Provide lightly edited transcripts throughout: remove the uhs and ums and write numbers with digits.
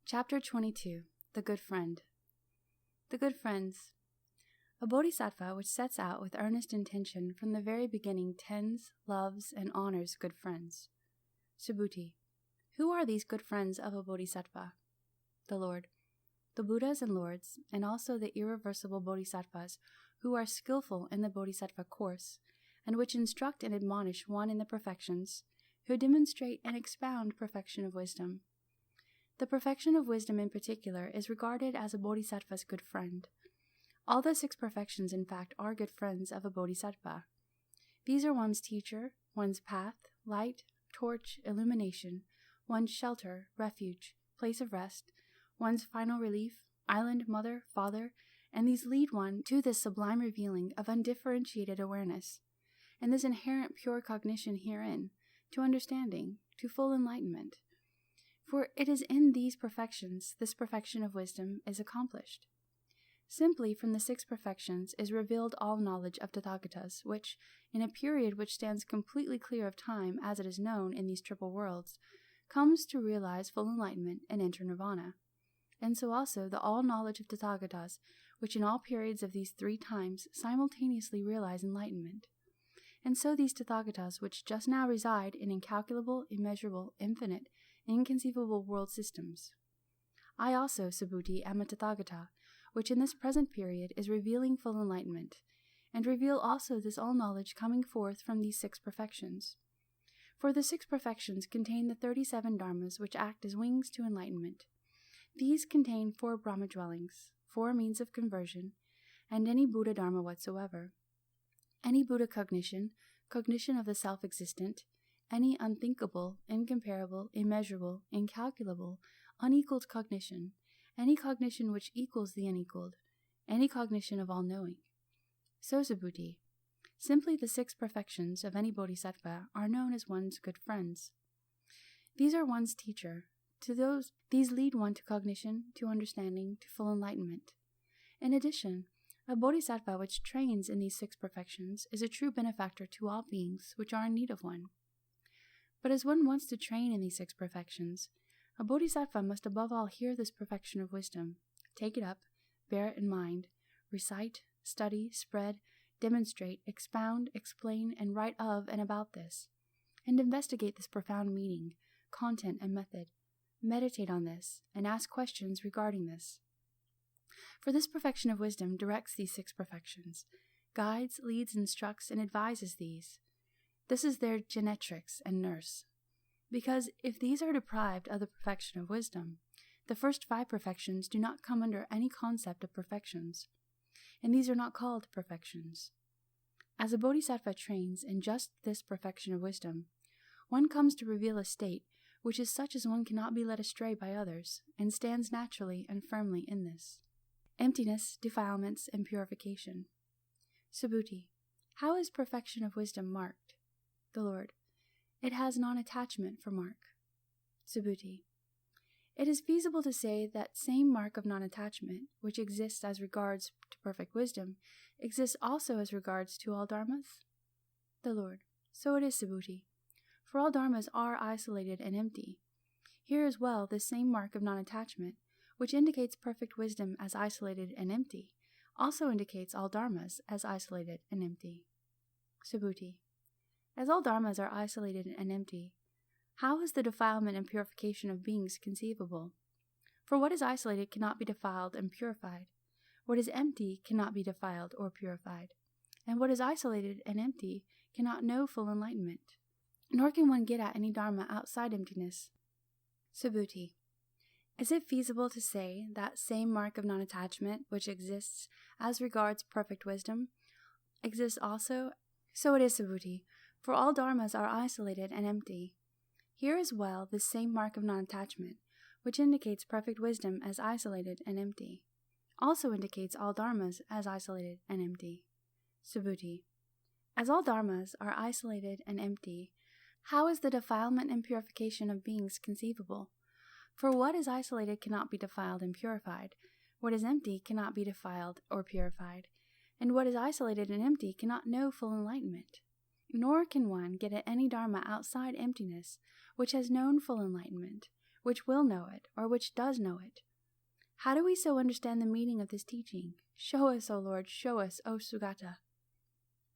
Chapter 22. The Good Friend. The Good Friends. A bodhisattva which sets out with earnest intention from the very beginning tends, loves, and honors good friends. Subhuti. Who are these good friends of a bodhisattva? The Lord. The Buddhas and Lords, and also the irreversible bodhisattvas who are skillful in the bodhisattva course, and which instruct and admonish one in the perfections, who demonstrate and expound perfection of wisdom. The perfection of wisdom in particular is regarded as a bodhisattva's good friend. All the 6 perfections, in fact, are good friends of a bodhisattva. These are one's teacher, one's path, light, torch, illumination, one's shelter, refuge, place of rest, one's final relief, island, mother, father, and these lead one to this sublime revealing of undifferentiated awareness, and this inherent pure cognition herein, to understanding, to full enlightenment. For it is in these perfections this perfection of wisdom is accomplished. Simply from the 6 perfections is revealed all knowledge of Tathagatas, which, in a period which stands completely clear of time as it is known in these triple worlds, comes to realize full enlightenment and enter nirvana. And so also the all knowledge of Tathagatas, which in all periods of these 3 times simultaneously realize enlightenment. And so these Tathagatas which just now reside in incalculable, immeasurable, infinite, inconceivable world systems. I also, Subhuti, am a Tathagata, which in this present period is revealing full enlightenment, and reveal also this all knowledge coming forth from these 6 perfections. For the 6 perfections contain the 37 dharmas which act as wings to enlightenment. These contain 4 Brahma dwellings, 4 means of conversion, and any Buddha dharma whatsoever. Any Buddha cognition, cognition of the self-existent, any unthinkable, incomparable, immeasurable, incalculable, unequaled cognition, any cognition which equals the unequaled, any cognition of all-knowing. So, Subhuti, simply the 6 perfections of any bodhisattva are known as one's good friends. These are one's teacher. These lead one to cognition, to understanding, to full enlightenment. In addition, a bodhisattva which trains in these 6 perfections is a true benefactor to all beings which are in need of one. But as one wants to train in these 6 perfections, a bodhisattva must above all hear this perfection of wisdom, take it up, bear it in mind, recite, study, spread, demonstrate, expound, explain, and write of and about this, and investigate this profound meaning, content, and method, meditate on this, and ask questions regarding this. For this perfection of wisdom directs these 6 perfections, guides, leads, instructs, and advises these. This is their genetrix and nurse. Because if these are deprived of the perfection of wisdom, the first 5 perfections do not come under any concept of perfections, and these are not called perfections. As a bodhisattva trains in just this perfection of wisdom, one comes to reveal a state which is such as one cannot be led astray by others, and stands naturally and firmly in this. Emptiness, defilements, and purification. Subhuti. How is perfection of wisdom marked? The Lord. It has non-attachment for mark. Subhuti. It is feasible to say that same mark of non-attachment, which exists as regards to perfect wisdom, exists also as regards to all dharmas? The Lord. So it is, Subhuti. For all dharmas are isolated and empty. Here as well this same mark of non-attachment, which indicates perfect wisdom as isolated and empty, also indicates all dharmas as isolated and empty. Subhuti. As all dharmas are isolated and empty, how is the defilement and purification of beings conceivable? For what is isolated cannot be defiled and purified. What is empty cannot be defiled or purified. And what is isolated and empty cannot know full enlightenment. Nor can one get at any dharma outside emptiness. Subhuti. Is it feasible to say that same mark of non-attachment which exists as regards perfect wisdom exists also? So it is, Subhuti. For all dharmas are isolated and empty. Here as well this same mark of non-attachment, which indicates perfect wisdom as isolated and empty, also indicates all dharmas as isolated and empty. Subhuti. As all dharmas are isolated and empty, how is the defilement and purification of beings conceivable? For what is isolated cannot be defiled and purified, what is empty cannot be defiled or purified, and what is isolated and empty cannot know full enlightenment. Nor can one get at any dharma outside emptiness, which has known full enlightenment, which will know it, or which does know it. How do we so understand the meaning of this teaching? Show us, O Lord, show us, O Sugata.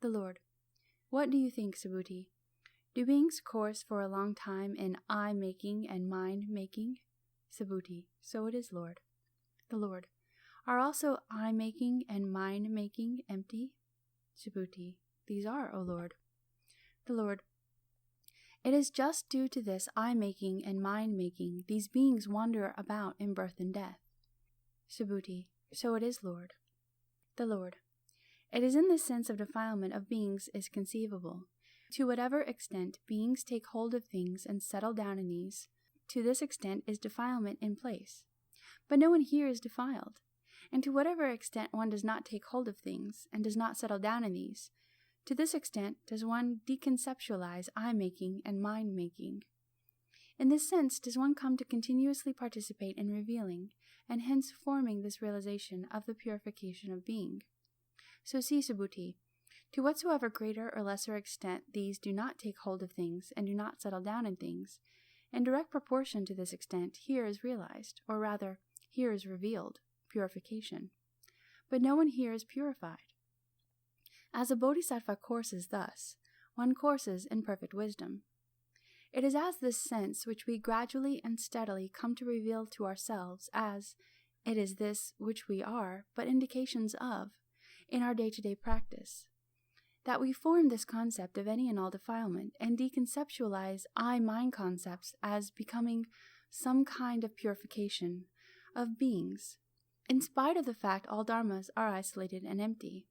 The Lord. What do you think, Subhuti? Do beings course for a long time in I-making and mind-making? Subhuti. So it is, Lord. The Lord. Are also I-making and mind-making empty? Subhuti. These are, O Lord. The Lord. It is just due to this I-making and mind-making these beings wander about in birth and death. Subhuti. So it is, Lord. The Lord. It is in this sense of defilement of beings is conceivable. To whatever extent beings take hold of things and settle down in these, to this extent is defilement in place. But no one here is defiled. And to whatever extent one does not take hold of things and does not settle down in these, to this extent does one deconceptualize I-making and mind-making. In this sense does one come to continuously participate in revealing, and hence forming this realization of the purification of being. So see, Subhuti, to whatsoever greater or lesser extent these do not take hold of things and do not settle down in things, in direct proportion to this extent here is realized, or rather, here is revealed, purification. But no one here is purified. As a bodhisattva courses thus, one courses in perfect wisdom. It is as this sense which we gradually and steadily come to reveal to ourselves as, it is this which we are, but indications of, in our day-to-day practice, that we form this concept of any and all defilement and deconceptualize I-mind concepts as becoming some kind of purification of beings, in spite of the fact all dharmas are isolated and empty.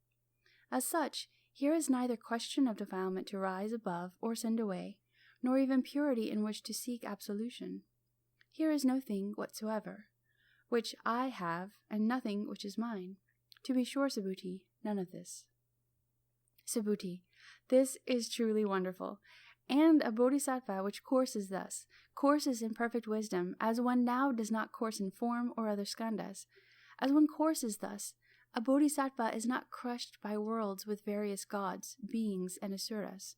As such, here is neither question of defilement to rise above or send away, nor even purity in which to seek absolution. Here is no thing whatsoever, which I have, and nothing which is mine. To be sure, Subhuti, none of this. Subhuti. This is truly wonderful. And a bodhisattva which courses thus, courses in perfect wisdom, as one now does not course in form or other skandhas. As one courses thus, a bodhisattva is not crushed by worlds with various gods, beings, and asuras.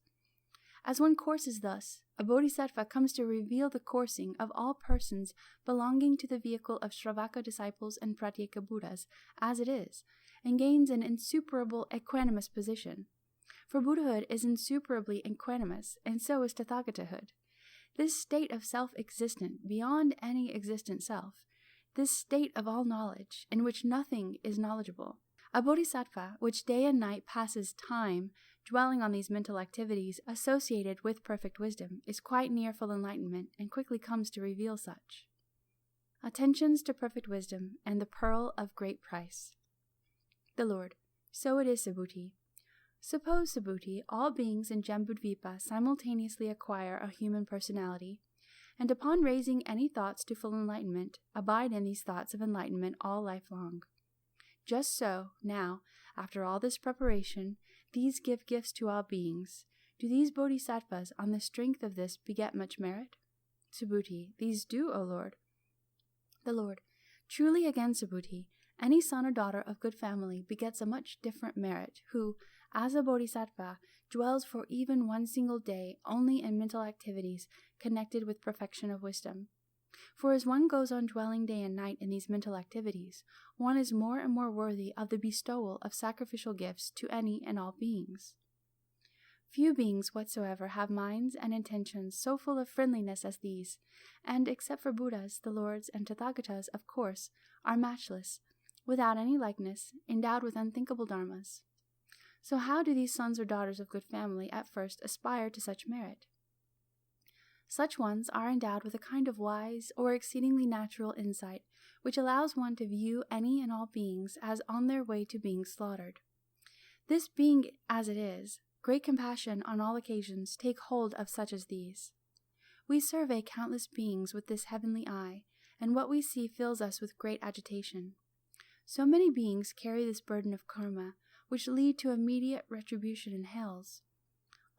As one courses thus, a bodhisattva comes to reveal the coursing of all persons belonging to the vehicle of Shravaka disciples and Pratyeka Buddhas, as it is, and gains an insuperable equanimous position. For Buddhahood is insuperably equanimous, and so is Tathagatahood. This state of self-existent beyond any existent self, this state of all knowledge, in which nothing is knowledgeable. A bodhisattva, which day and night passes time dwelling on these mental activities associated with perfect wisdom, is quite near full enlightenment and quickly comes to reveal such. Attentions to perfect wisdom and the pearl of great price. The Lord. So it is, Subhuti. Suppose, Subhuti, all beings in Jambudvipa simultaneously acquire a human personality, and upon raising any thoughts to full enlightenment, abide in these thoughts of enlightenment all life long. Just so, now, after all this preparation, these give gifts to all beings. Do these bodhisattvas on the strength of this beget much merit? Subhuti. These do, O Lord. The Lord. Truly again, Subhuti, any son or daughter of good family begets a much different merit, who, as a bodhisattva, dwells for even one single day only in mental activities connected with perfection of wisdom. For as one goes on dwelling day and night in these mental activities, one is more and more worthy of the bestowal of sacrificial gifts to any and all beings. Few beings whatsoever have minds and intentions so full of friendliness as these, and except for Buddhas, the Lords, and Tathagatas, of course, are matchless, without any likeness, endowed with unthinkable dharmas. So how do these sons or daughters of good family at first aspire to such merit? Such ones are endowed with a kind of wise or exceedingly natural insight, which allows one to view any and all beings as on their way to being slaughtered. This being as it is, great compassion on all occasions take hold of such as these. We survey countless beings with this heavenly eye, and what we see fills us with great agitation. So many beings carry this burden of karma, which lead to immediate retribution in hells.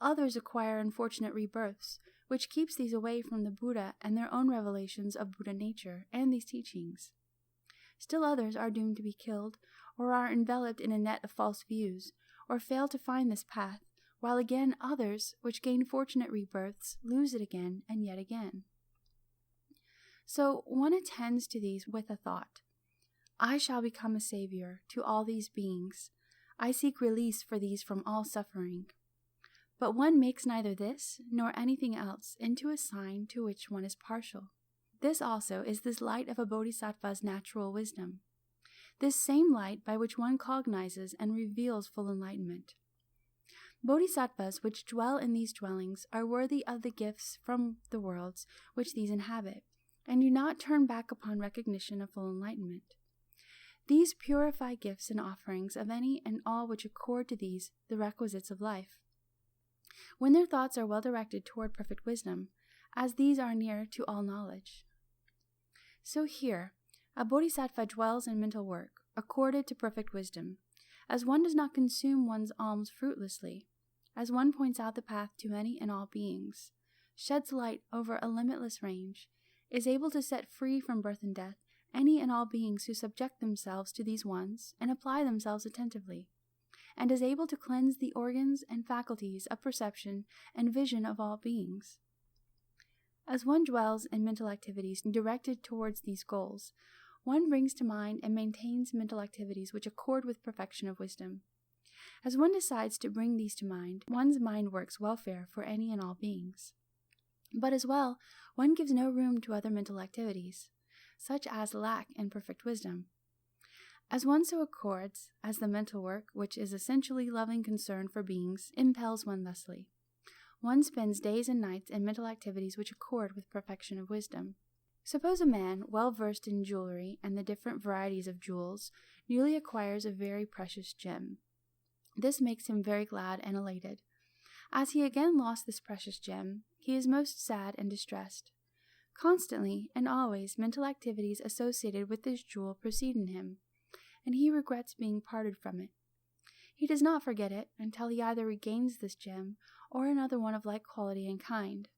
Others acquire unfortunate rebirths, which keeps these away from the Buddha and their own revelations of Buddha nature and these teachings. Still others are doomed to be killed, or are enveloped in a net of false views, or fail to find this path, while again others, which gain fortunate rebirths, lose it again and yet again. So one attends to these with a thought. I shall become a savior to all these beings. I seek release for these from all suffering. But one makes neither this nor anything else into a sign to which one is partial. This also is this light of a bodhisattva's natural wisdom, this same light by which one cognizes and reveals full enlightenment. Bodhisattvas which dwell in these dwellings are worthy of the gifts from the worlds which these inhabit, and do not turn back upon recognition of full enlightenment. These purify gifts and offerings of any and all which accord to these the requisites of life, when their thoughts are well directed toward perfect wisdom, as these are near to all knowledge. So here, a bodhisattva dwells in mental work, accorded to perfect wisdom, as one does not consume one's alms fruitlessly, as one points out the path to any and all beings, sheds light over a limitless range, is able to set free from birth and death any and all beings who subject themselves to these ones and apply themselves attentively, and is able to cleanse the organs and faculties of perception and vision of all beings. As one dwells in mental activities directed towards these goals, one brings to mind and maintains mental activities which accord with perfection of wisdom. As one decides to bring these to mind, one's mind works welfare for any and all beings. But as well, one gives no room to other mental activities, such as lack in perfect wisdom. As one so accords, as the mental work, which is essentially loving concern for beings, impels one thusly. One spends days and nights in mental activities which accord with perfection of wisdom. Suppose a man, well versed in jewelry and the different varieties of jewels, newly acquires a very precious gem. This makes him very glad and elated. As he again lost this precious gem, he is most sad and distressed. Constantly and always mental activities associated with this jewel proceed in him, and he regrets being parted from it. He does not forget it until he either regains this gem or another one of like quality and kind.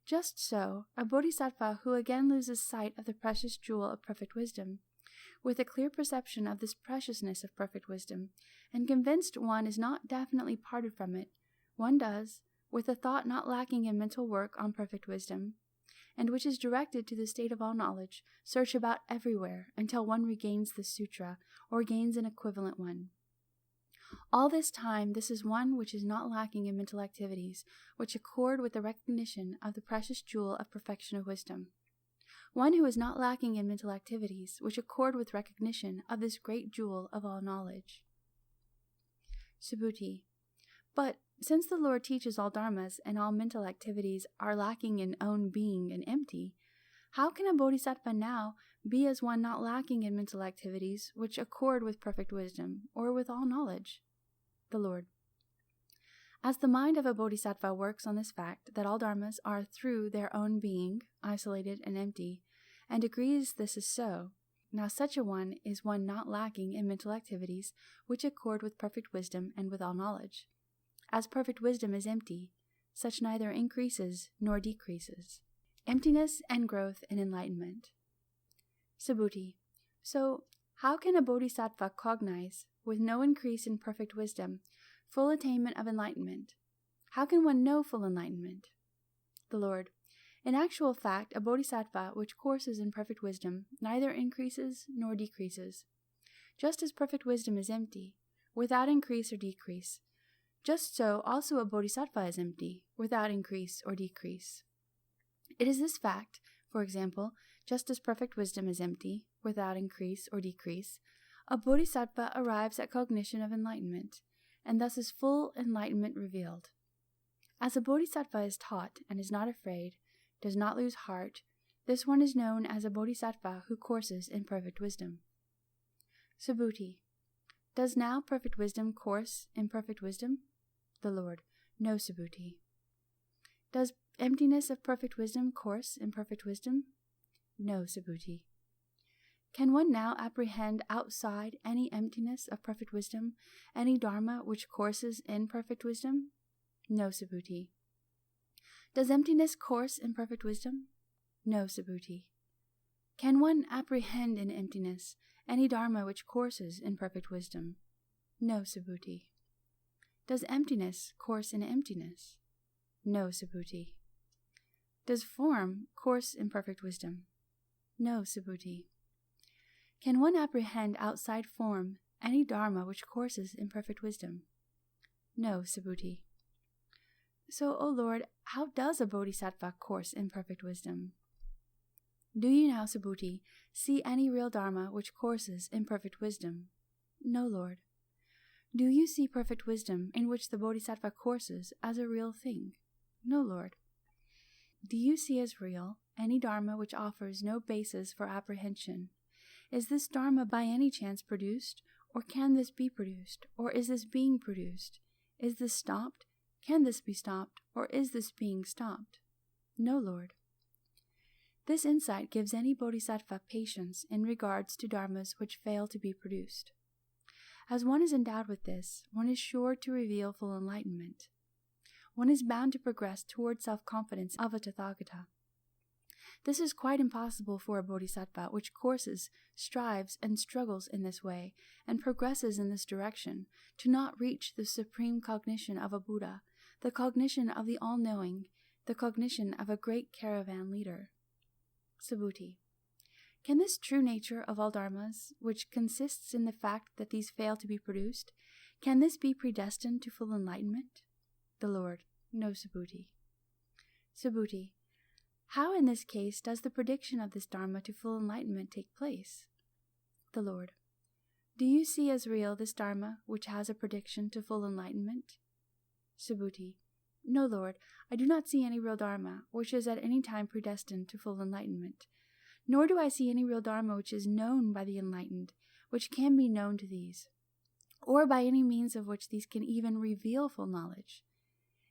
Just so, a bodhisattva who again loses sight of the precious jewel of perfect wisdom, with a clear perception of this preciousness of perfect wisdom, and convinced one is not definitely parted from it, one does, with a thought not lacking in mental work on perfect wisdom, and which is directed to the state of all knowledge, search about everywhere until one regains the sutra, or gains an equivalent one. All this time, this is one which is not lacking in mental activities, which accord with the recognition of the precious jewel of perfection of wisdom. One who is not lacking in mental activities, which accord with recognition of this great jewel of all knowledge. Subhuti. But since the Lord teaches all dharmas and all mental activities are lacking in own being and empty, how can a bodhisattva now be as one not lacking in mental activities which accord with perfect wisdom or with all knowledge? The Lord. As the mind of a bodhisattva works on this fact that all dharmas are through their own being, isolated and empty, and agrees this is so, now such a one is one not lacking in mental activities which accord with perfect wisdom and with all knowledge. As perfect wisdom is empty, such neither increases nor decreases. Emptiness and growth in enlightenment. Subhuti. So, how can a bodhisattva cognize, with no increase in perfect wisdom, full attainment of enlightenment? How can one know full enlightenment? The Lord. In actual fact, a bodhisattva which courses in perfect wisdom neither increases nor decreases. Just as perfect wisdom is empty, without increase or decrease, just so also a bodhisattva is empty, without increase or decrease. It is this fact, for example, just as perfect wisdom is empty, without increase or decrease, a bodhisattva arrives at cognition of enlightenment, and thus is full enlightenment revealed. As a bodhisattva is taught and is not afraid, does not lose heart, this one is known as a bodhisattva who courses in perfect wisdom. Subhuti. Does now perfect wisdom course in perfect wisdom? The Lord. No, Subhuti. Does emptiness of perfect wisdom course in perfect wisdom? No, Subhuti. Can one now apprehend outside any emptiness of perfect wisdom, any dharma which courses in perfect wisdom? No, Subhuti. Does emptiness course in perfect wisdom? No, Subhuti. Can one apprehend in emptiness any dharma which courses in perfect wisdom? No, Subhuti. Does emptiness course in emptiness? No, Subhuti. Does form course in perfect wisdom? No, Subhuti. Can one apprehend outside form any dharma which courses in perfect wisdom? No, Subhuti. So, O Lord, how does a bodhisattva course in perfect wisdom? Do you now, Subhuti, see any real dharma which courses in perfect wisdom? No, Lord. Do you see perfect wisdom in which the bodhisattva courses as a real thing? No, Lord. Do you see as real any dharma which offers no basis for apprehension? Is this dharma by any chance produced, or can this be produced, or is this being produced? Is this stopped? Can this be stopped, or is this being stopped? No, Lord. This insight gives any bodhisattva patience in regards to dharmas which fail to be produced. As one is endowed with this, one is sure to reveal full enlightenment. One is bound to progress toward self-confidence of a Tathagata. This is quite impossible for a bodhisattva which courses, strives, and struggles in this way, and progresses in this direction, to not reach the supreme cognition of a Buddha, the cognition of the all-knowing, the cognition of a great caravan leader. Subhuti. Can this true nature of all dharmas, which consists in the fact that these fail to be produced, can this be predestined to full enlightenment? The Lord. No, Subhuti. Subhuti. How in this case does the prediction of this dharma to full enlightenment take place? The Lord. Do you see as real this dharma which has a prediction to full enlightenment? Subhuti. No, Lord, I do not see any real dharma which is at any time predestined to full enlightenment, nor do I see any real dharma which is known by the enlightened, which can be known to these, or by any means of which these can even reveal full knowledge.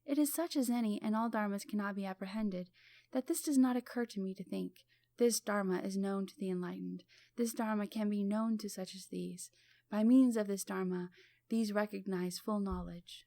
It is such as any and all dharmas cannot be apprehended, that this does not occur to me to think, this dharma is known to the enlightened, this dharma can be known to such as these. By means of this dharma, these recognize full knowledge.